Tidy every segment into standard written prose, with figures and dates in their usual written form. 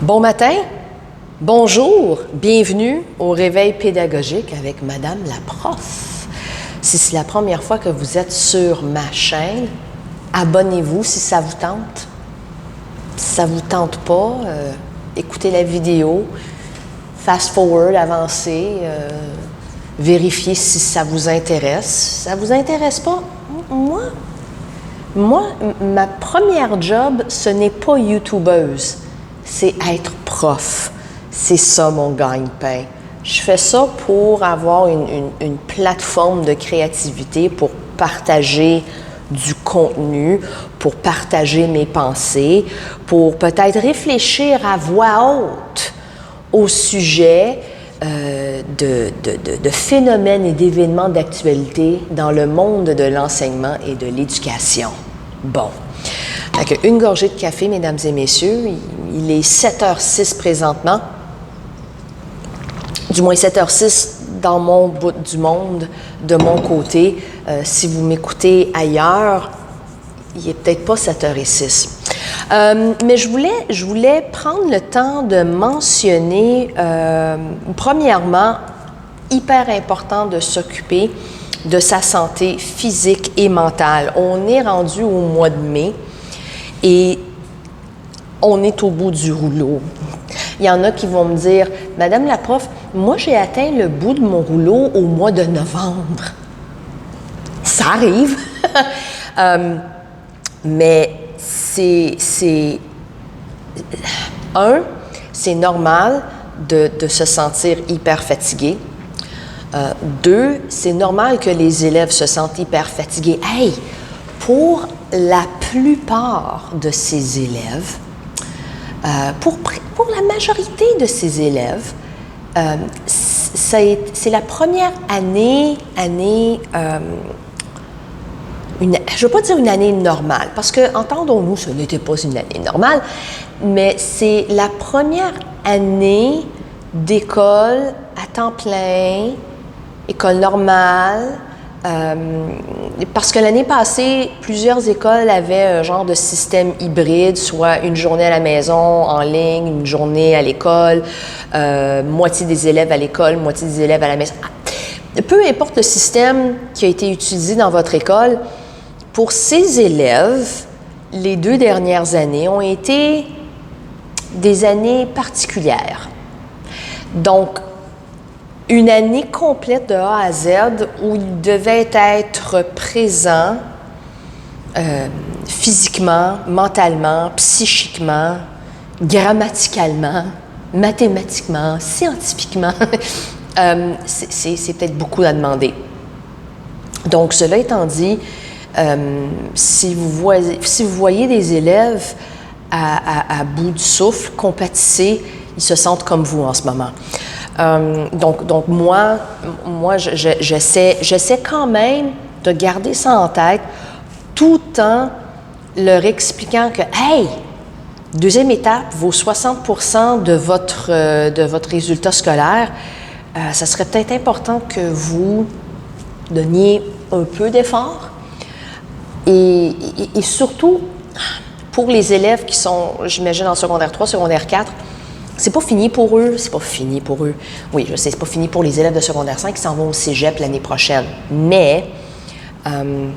Bon matin, bonjour, bienvenue au réveil pédagogique avec Madame la prof. Si c'est la première fois que vous êtes sur ma chaîne, abonnez-vous si ça vous tente. Si ça ne vous tente pas, écoutez la vidéo, fast forward, avancez, vérifiez si ça vous intéresse. Si ça ne vous intéresse pas, moi, ma première job, ce n'est pas youtubeuse, c'est être prof. C'est ça mon gagne-pain. Je fais ça pour avoir une plateforme de créativité, pour partager du contenu, pour partager mes pensées, pour peut-être réfléchir à voix haute au sujet de phénomènes et d'événements d'actualité dans le monde de l'enseignement et de l'éducation. Bon. Donc, une gorgée de café, mesdames et messieurs. Il est 7h06 présentement. Du moins 7h06 dans mon bout du monde, de mon côté. Si vous m'écoutez ailleurs, il n'est peut-être pas 7h06. Mais je voulais prendre le temps de mentionner, premièrement, hyper important de s'occuper de sa santé physique et mentale. On est rendu au mois de mai et on est au bout du rouleau. Il y en a qui vont me dire, « Madame la prof, moi j'ai atteint le bout de mon rouleau au mois de novembre. » Ça arrive, mais c'est normal de se sentir hyper fatigué. Deux, c'est normal que les élèves se sentent hyper fatigués. Hey, pour la plupart de ces élèves, pour la majorité de ces élèves, c'est la première année je ne veux pas dire une année normale, parce que, entendons-nous, ce n'était pas une année normale, mais c'est la première année d'école à temps plein, école normale, parce que l'année passée, plusieurs écoles avaient un genre de système hybride, soit une journée à la maison, en ligne, une journée à l'école, moitié des élèves à l'école, moitié des élèves à la maison. Peu importe le système qui a été utilisé dans votre école, pour ces élèves, les 2 dernières années ont été des années particulières. Donc, une année complète de A à Z où ils devaient être présents physiquement, mentalement, psychiquement, grammaticalement, mathématiquement, scientifiquement. C'est peut-être beaucoup à demander. Donc, cela étant dit, si vous voyez des élèves à bout du souffle, compatissez, ils se sentent comme vous en ce moment. Donc moi j'essaie quand même de garder ça en tête tout en leur expliquant que, hey, deuxième étape, vos 60% de votre résultat scolaire, ça serait peut-être important que vous donniez un peu d'effort. Et surtout, pour les élèves qui sont, j'imagine, en secondaire 3, secondaire 4, c'est pas fini pour eux, Oui, je sais, c'est pas fini pour les élèves de secondaire 5 qui s'en vont au cégep l'année prochaine. Mais il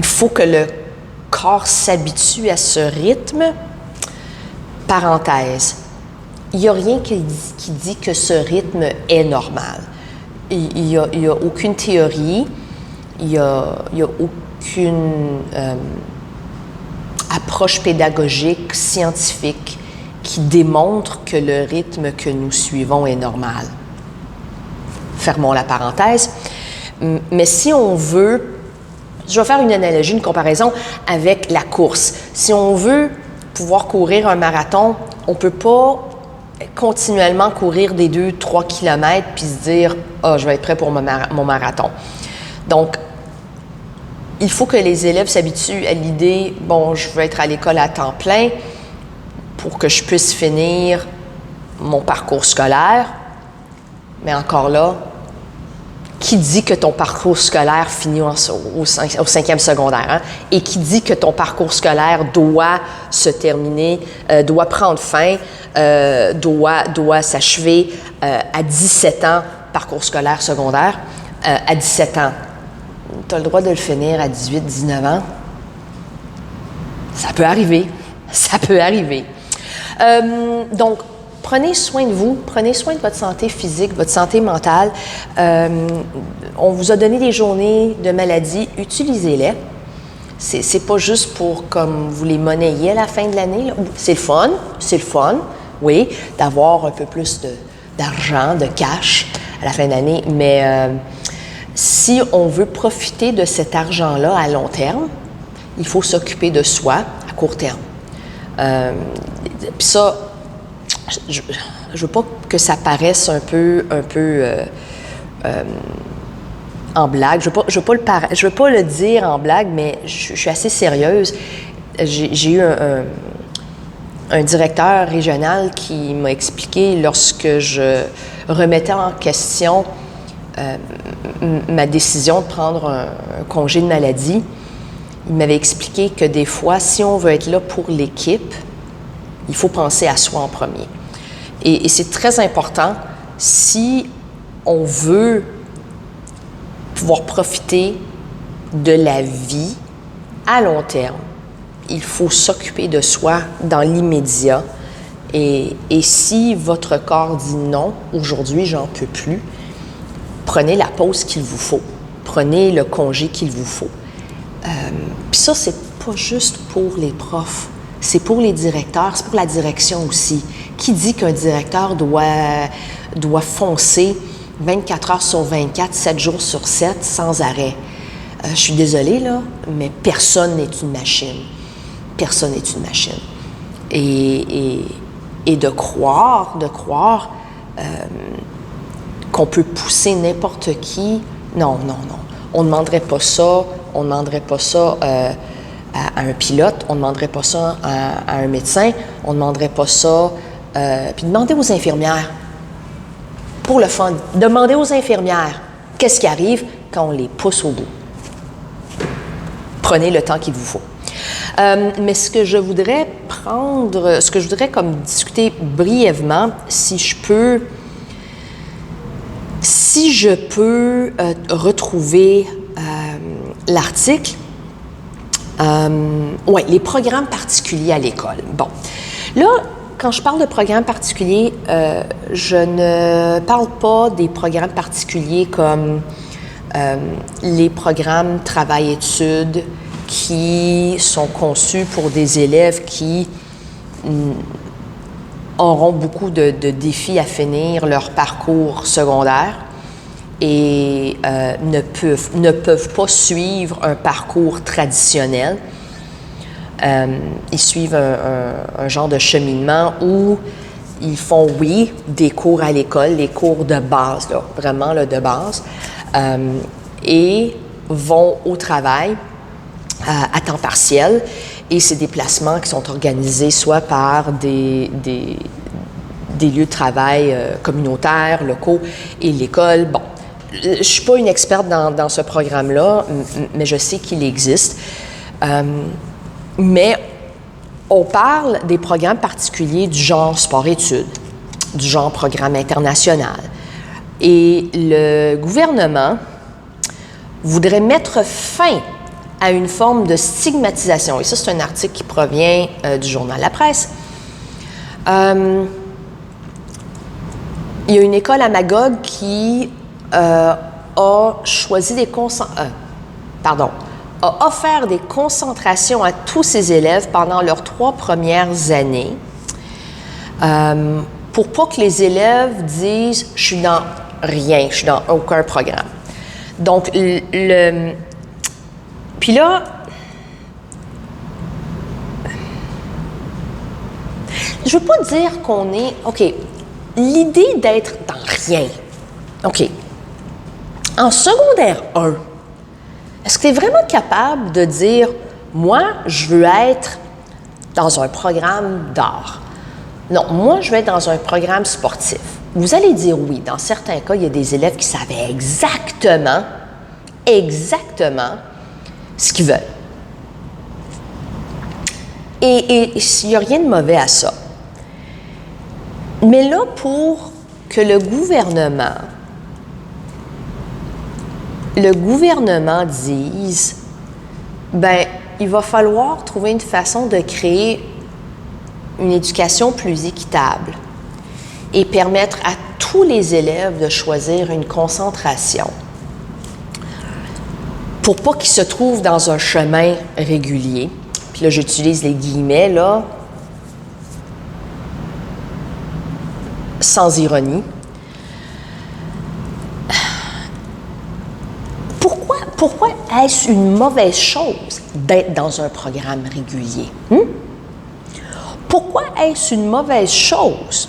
faut que le corps s'habitue à ce rythme. Parenthèse, il n'y a rien qui dit que ce rythme est normal. Il n'y a aucune théorie, il n'y a aucune approche pédagogique, scientifique, qui démontre que le rythme que nous suivons est normal. Fermons la parenthèse. Mais si on veut, je vais faire une analogie, une comparaison avec la course. Si on veut pouvoir courir un marathon, on ne peut pas continuellement courir des 2-3 kilomètres puis se dire « Ah, je vais être prêt pour mon marathon ». Donc, il faut que les élèves s'habituent à l'idée « Bon, je veux être à l'école à temps plein pour que je puisse finir mon parcours scolaire. » Mais encore là, qui dit que ton parcours scolaire finit au 5e secondaire, hein? Et qui dit que ton parcours scolaire doit se terminer, doit prendre fin, doit s'achever à 17 ans, parcours scolaire secondaire, à 17 ans. Tu as le droit de le finir à 18, 19 ans. Ça peut arriver. Ça peut arriver. Donc, prenez soin de vous, prenez soin de votre santé physique, votre santé mentale. On vous a donné des journées de maladie, utilisez-les. C'est pas juste pour comme vous les monnayer à la fin de l'année. C'est le fun, oui, d'avoir un peu plus d'argent, de cash à la fin de l'année, mais si on veut profiter de cet argent-là à long terme, il faut s'occuper de soi à court terme. Puis ça, je veux pas que ça paraisse un peu en blague. Je veux pas le dire en blague, mais je suis assez sérieuse. J'ai eu un directeur régional qui m'a expliqué lorsque je remettais en question ma décision de prendre un congé de maladie. Il m'avait expliqué que des fois, si on veut être là pour l'équipe, il faut penser à soi en premier. Et c'est très important, si on veut pouvoir profiter de la vie à long terme, il faut s'occuper de soi dans l'immédiat. Et si votre corps dit non, aujourd'hui, j'en peux plus, prenez la pause qu'il vous faut. Prenez le congé qu'il vous faut. Puis ça, c'est pas juste pour les profs, c'est pour les directeurs, c'est pour la direction aussi. Qui dit qu'un directeur doit foncer 24 heures sur 24, 7 jours sur 7, sans arrêt? Je suis désolée, là, mais personne n'est une machine. Personne n'est une machine. Et de croire qu'on peut pousser n'importe qui, non. On ne demanderait pas ça. On ne demanderait pas ça à un pilote, on ne demanderait pas ça à un médecin, on ne demanderait pas ça... puis demandez aux infirmières, pour le fun, demandez aux infirmières qu'est-ce qui arrive quand on les pousse au bout. Prenez le temps qu'il vous faut. Mais ce que je voudrais comme discuter brièvement, si je peux retrouver l'article, les programmes particuliers à l'école. Bon, là, quand je parle de programmes particuliers, je ne parle pas des programmes particuliers comme les programmes travail-études qui sont conçus pour des élèves qui auront beaucoup de défis à finir leur parcours secondaire et ne peuvent pas suivre un parcours traditionnel. Ils suivent un genre de cheminement où ils font, oui, des cours à l'école, les cours de base, là, vraiment là, de base, et vont au travail à temps partiel. Et c'est des placements qui sont organisés soit par des lieux de travail communautaires, locaux et l'école. Bon, je ne suis pas une experte dans ce programme-là, mais je sais qu'il existe. Mais on parle des programmes particuliers du genre sport-études, du genre programme international. Et le gouvernement voudrait mettre fin à une forme de stigmatisation. Et ça, c'est un article qui provient du journal La Presse. Il y a une école à Magog qui a choisi a offert des concentrations à tous ses élèves pendant leurs 3 premières années pour pas que les élèves disent « je suis dans rien, je suis dans aucun programme ». Donc, puis là, je veux pas dire qu'on est... OK, l'idée d'être dans rien. OK. En secondaire 1, est-ce que tu es vraiment capable de dire « moi, je veux être dans un programme d'art ». Non, moi, je veux être dans un programme sportif. Vous allez dire oui, dans certains cas, il y a des élèves qui savaient exactement ce qu'ils veulent. Et il n'y a rien de mauvais à ça. Mais là, pour que le gouvernement dise, ben, il va falloir trouver une façon de créer une éducation plus équitable et permettre à tous les élèves de choisir une concentration pour pas qu'ils se trouvent dans un chemin régulier. Puis là, j'utilise les guillemets, là, sans ironie. Pourquoi est-ce une mauvaise chose d'être dans un programme régulier? Pourquoi est-ce une mauvaise chose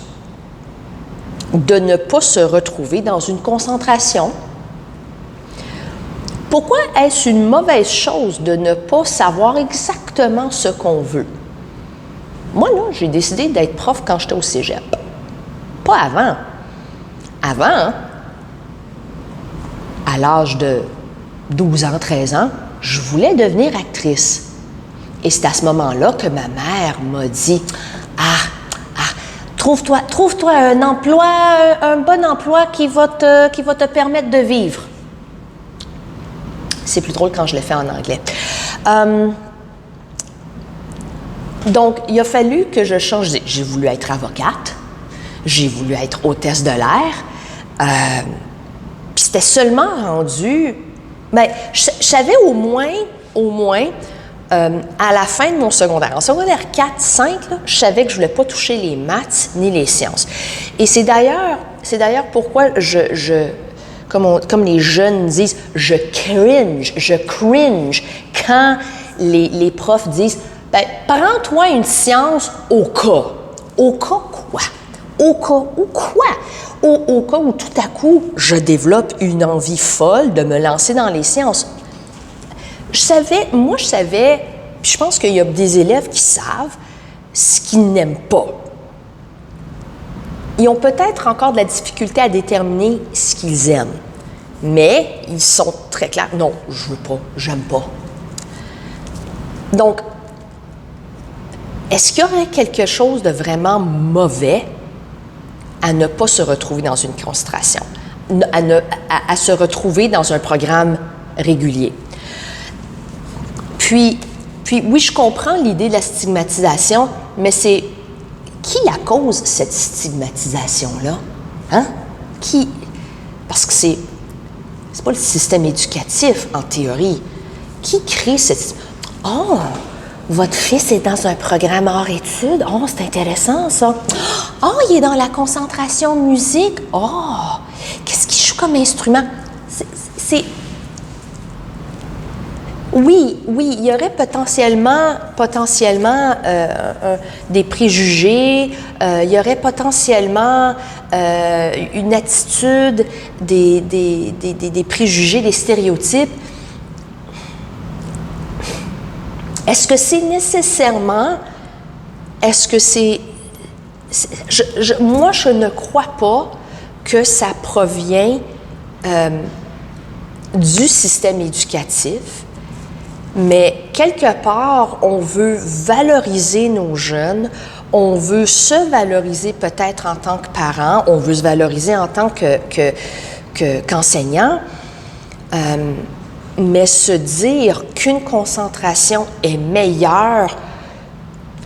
de ne pas se retrouver dans une concentration? Pourquoi est-ce une mauvaise chose de ne pas savoir exactement ce qu'on veut? Moi, là, j'ai décidé d'être prof quand j'étais au cégep. Pas avant. Avant, à l'âge de 12 ans, 13 ans, je voulais devenir actrice. Et c'est à ce moment-là que ma mère m'a dit « trouve-toi un emploi, un bon emploi qui va te permettre de vivre. » C'est plus drôle quand je le fais en anglais. Donc, il a fallu que je change. J'ai voulu être avocate, j'ai voulu être hôtesse de l'air. Puis c'était seulement rendu... Bien, je savais au moins, à la fin de mon secondaire, en secondaire 4, 5, là, je savais que je ne voulais pas toucher les maths ni les sciences. Et c'est d'ailleurs pourquoi comme les jeunes disent, je cringe quand les profs disent, ben, prends-toi une science au cas. Au cas quoi? Au cas ou quoi? Au cas où tout à coup, je développe une envie folle de me lancer dans les sciences. Je savais, puis je pense qu'il y a des élèves qui savent ce qu'ils n'aiment pas. Ils ont peut-être encore de la difficulté à déterminer ce qu'ils aiment, mais ils sont très clairs. Non, je veux pas, j'aime pas. Donc, est-ce qu'il y aurait quelque chose de vraiment mauvais à ne pas se retrouver dans une concentration, à se retrouver dans un programme régulier? Puis oui, je comprends l'idée de la stigmatisation, mais c'est qui la cause, cette stigmatisation-là? Hein? Qui? Parce que c'est pas le système éducatif, en théorie. Qui crée cette... Oh! Votre fils est dans un programme hors études. Oh, c'est intéressant, ça. Oh, il est dans la concentration musique. Oh, qu'est-ce qu'il joue comme instrument? Oui, il y aurait potentiellement des préjugés, il y aurait potentiellement une attitude, des préjugés, des stéréotypes. Est-ce que c'est nécessairement... moi, je ne crois pas que ça provient du système éducatif, mais quelque part, on veut valoriser nos jeunes, on veut se valoriser peut-être en tant que parent, on veut se valoriser en tant qu'enseignant, mais se dire qu'une concentration est meilleure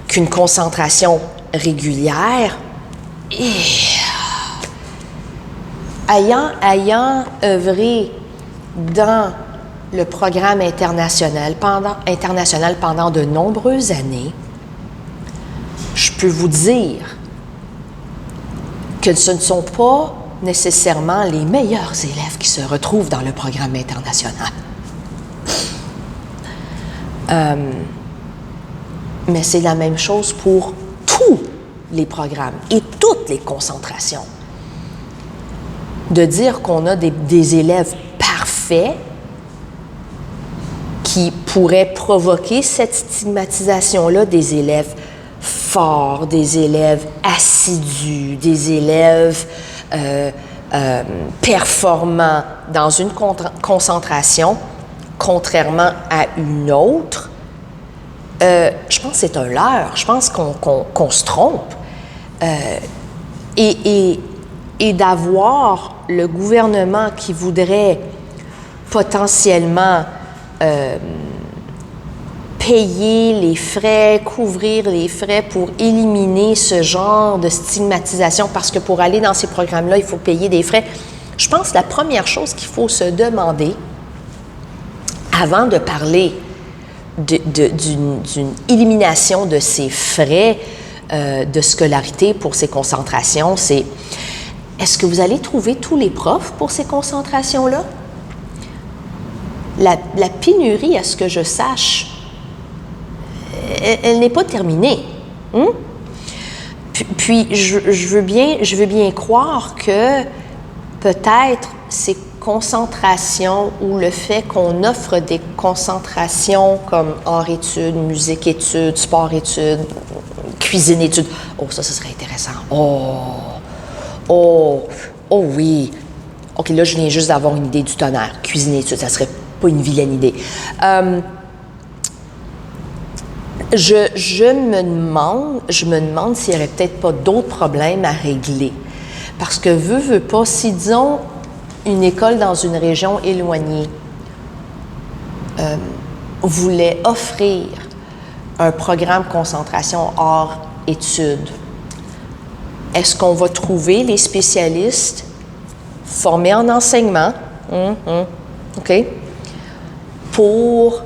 qu'une concentration régulière, ayant œuvré dans le programme international pendant de nombreuses années, je peux vous dire que ce ne sont pas nécessairement les meilleurs élèves qui se retrouvent dans le programme international. Mais c'est la même chose pour tous les programmes et toutes les concentrations. De dire qu'on a des élèves parfaits qui pourraient provoquer cette stigmatisation-là, des élèves forts, des élèves assidus, des élèves performant dans une concentration, contrairement à une autre, je pense que c'est un leurre. Je pense qu'on se trompe. Et d'avoir le gouvernement qui voudrait potentiellement payer les frais, couvrir les frais pour éliminer ce genre de stigmatisation, parce que pour aller dans ces programmes-là, il faut payer des frais. Je pense que la première chose qu'il faut se demander, avant de parler d'une élimination de ces frais de scolarité pour ces concentrations, c'est est-ce que vous allez trouver tous les profs pour ces concentrations-là? La pénurie, à ce que je sache, elle n'est pas terminée. Puis je veux bien croire que peut-être ces concentrations ou le fait qu'on offre des concentrations comme art-études, musique-études, sport-études, cuisine-études. Oh, ça serait intéressant. Oh oui. OK, là, je viens juste d'avoir une idée du tonnerre. Cuisine-études, ça serait pas une vilaine idée. Je me demande s'il n'y aurait peut-être pas d'autres problèmes à régler. Parce que veut pas, si disons une école dans une région éloignée voulait offrir un programme concentration hors-études, est-ce qu'on va trouver les spécialistes formés en enseignement, OK, pour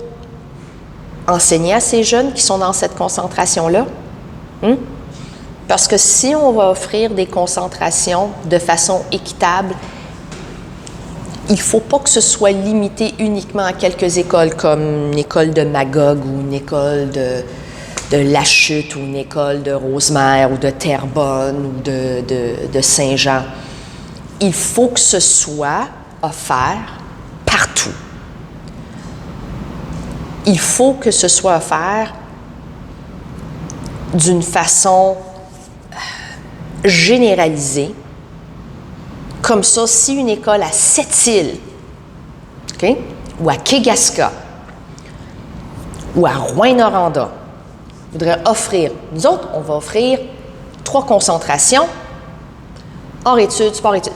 enseigner à ces jeunes qui sont dans cette concentration-là? Parce que si on va offrir des concentrations de façon équitable, il ne faut pas que ce soit limité uniquement à quelques écoles, comme une école de Magog ou une école de La Chute ou une école de Rosemère ou de Terrebonne ou de Saint-Jean. Il faut que ce soit offert partout. Il faut que ce soit offert d'une façon généralisée. Comme ça, si une école à Sept-Îles, OK, ou à Kegaska, ou à Rouyn-Noranda voudrait offrir, nous autres, on va offrir 3 concentrations, hors-études, sport-études.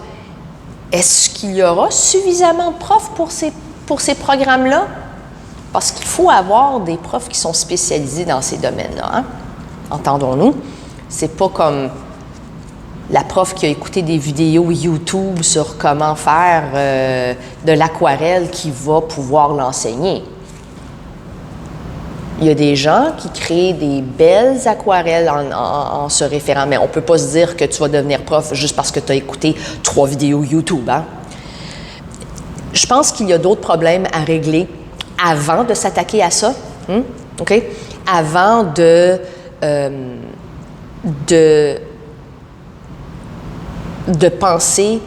Est-ce qu'il y aura suffisamment de profs pour ces programmes-là? Parce qu'il faut avoir des profs qui sont spécialisés dans ces domaines-là, hein? Entendons-nous. C'est pas comme la prof qui a écouté des vidéos YouTube sur comment faire de l'aquarelle qui va pouvoir l'enseigner. Il y a des gens qui créent des belles aquarelles en se référant, mais on ne peut pas se dire que tu vas devenir prof juste parce que tu as écouté 3 vidéos YouTube, hein? Je pense qu'il y a d'autres problèmes à régler avant de s'attaquer à ça, OK? Avant de penser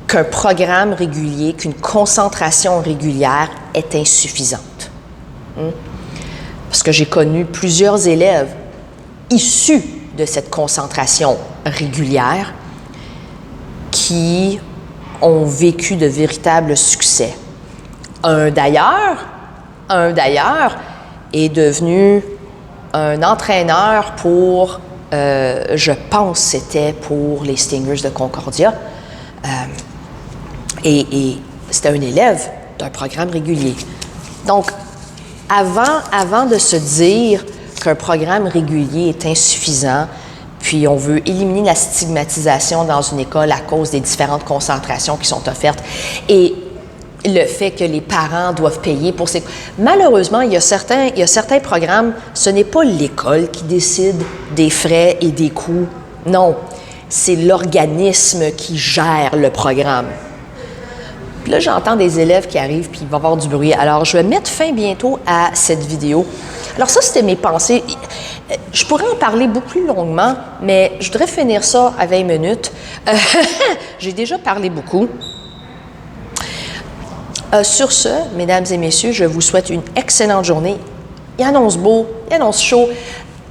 qu'un programme régulier, qu'une concentration régulière est insuffisante. Parce que j'ai connu plusieurs élèves issus de cette concentration régulière qui ont vécu de véritables succès. Un d'ailleurs est devenu un entraîneur pour, je pense c'était pour les Stingers de Concordia, et c'était un élève d'un programme régulier. Donc, avant de se dire qu'un programme régulier est insuffisant, puis on veut éliminer la stigmatisation dans une école à cause des différentes concentrations qui sont offertes, et le fait que les parents doivent payer pour ces... Malheureusement, il y a certains programmes, ce n'est pas l'école qui décide des frais et des coûts. Non, c'est l'organisme qui gère le programme. Puis là, j'entends des élèves qui arrivent, puis il va y avoir du bruit. Alors, je vais mettre fin bientôt à cette vidéo. Alors ça, c'était mes pensées. Je pourrais en parler beaucoup plus longuement, mais je voudrais finir ça à 20 minutes. J'ai déjà parlé beaucoup. Sur ce, mesdames et messieurs, je vous souhaite une excellente journée. Il annonce beau, il annonce chaud.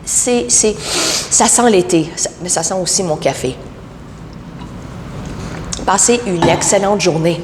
Ça sent l'été, mais ça sent aussi mon café. Passez une excellente journée.